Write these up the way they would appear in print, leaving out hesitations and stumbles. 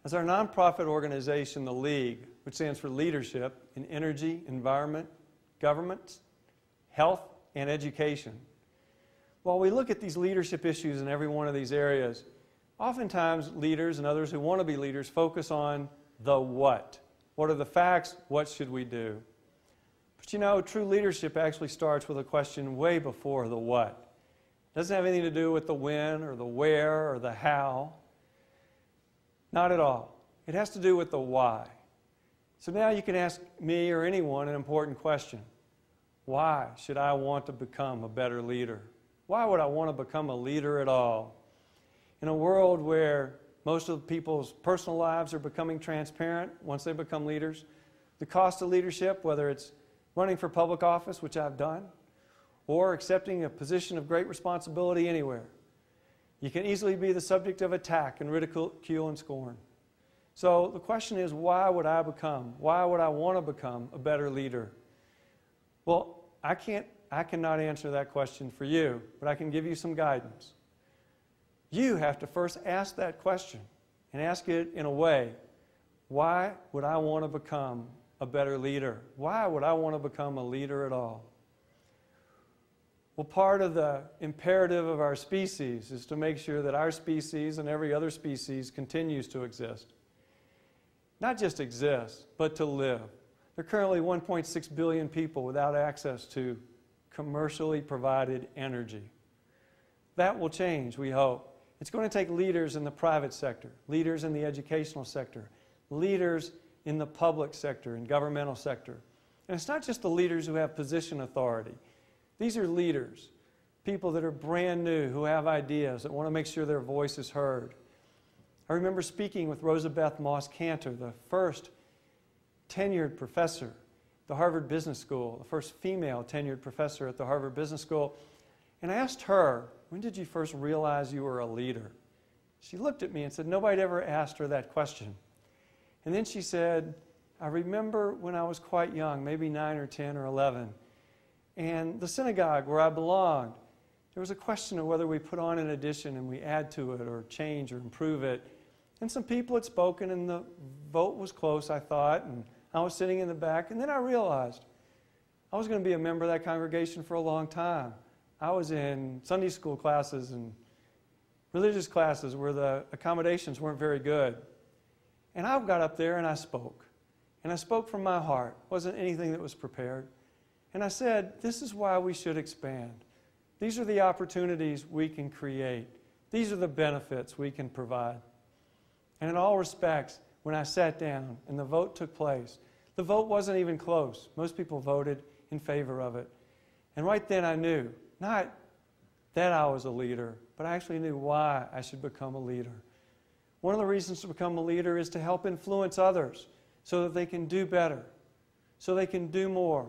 As our nonprofit organization, the League, which stands for Leadership in Energy, Environment, Government, Health, and Education, while we look at these leadership issues in every one of these areas, oftentimes leaders and others who want to be leaders focus on the what. What are the facts? What should we do? But you know, true leadership actually starts with a question way before the what. It doesn't have anything to do with the when or the where or the how. Not at all. It has to do with the why. So now you can ask me or anyone an important question. Why should I want to become a better leader? Why would I want to become a leader at all? In a world where most of people's personal lives are becoming transparent once they become leaders, the cost of leadership, whether it's running for public office, which I've done, or accepting a position of great responsibility anywhere, you can easily be the subject of attack and ridicule and scorn. So the question is, why would I want to become a better leader? Well, I cannot answer that question for you, but I can give you some guidance. You have to first ask that question and ask it in a way, why would I want to become a better leader? Why would I want to become a leader at all? Well, part of the imperative of our species is to make sure that our species and every other species continues to exist. Not just exist, but to live. There are currently 1.6 billion people without access to commercially provided energy. That will change, we hope. It's going to take leaders in the private sector, leaders in the educational sector, leaders in the public sector and governmental sector. And it's not just the leaders who have position authority. These are leaders, people that are brand new, who have ideas, that want to make sure their voice is heard. I remember speaking with Rosabeth Moss Kanter, the first tenured professor at the Harvard Business School, the first female tenured professor at the Harvard Business School, and I asked her, when did you first realize you were a leader? She looked at me and said, nobody ever asked her that question. And then she said, I remember when I was quite young, maybe 9 or 10 or 11, and the synagogue where I belonged, there was a question of whether we put on an addition and we add to it or change or improve it. And some people had spoken and the vote was close, I thought, and I was sitting in the back. And then I realized I was going to be a member of that congregation for a long time. I was in Sunday school classes and religious classes where the accommodations weren't very good. And I got up there and I spoke. And I spoke from my heart. It wasn't anything that was prepared. And I said, this is why we should expand. These are the opportunities we can create. These are the benefits we can provide. And in all respects, when I sat down and the vote took place, the vote wasn't even close. Most people voted in favor of it. And right then I knew, not that I was a leader, but I actually knew why I should become a leader. One of the reasons to become a leader is to help influence others so that they can do better, so they can do more,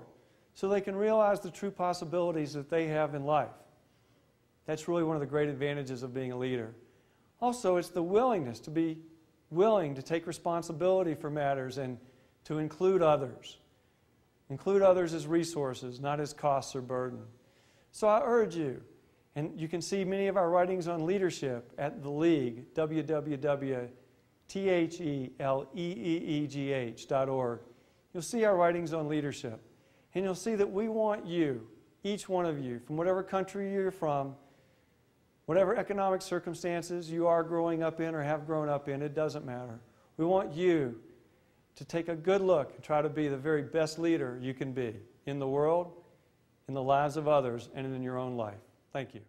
so they can realize the true possibilities that they have in life. That's really one of the great advantages of being a leader. Also, it's the willingness to be willing to take responsibility for matters and to include others. Include others as resources, not as costs or burden. So I urge you, and you can see many of our writings on leadership at the League, www.theleeegh.org. You'll see our writings on leadership. And you'll see that we want you, each one of you, from whatever country you're from, whatever economic circumstances you are growing up in or have grown up in, it doesn't matter. We want you to take a good look and try to be the very best leader you can be in the world, in the lives of others, and in your own life. Thank you.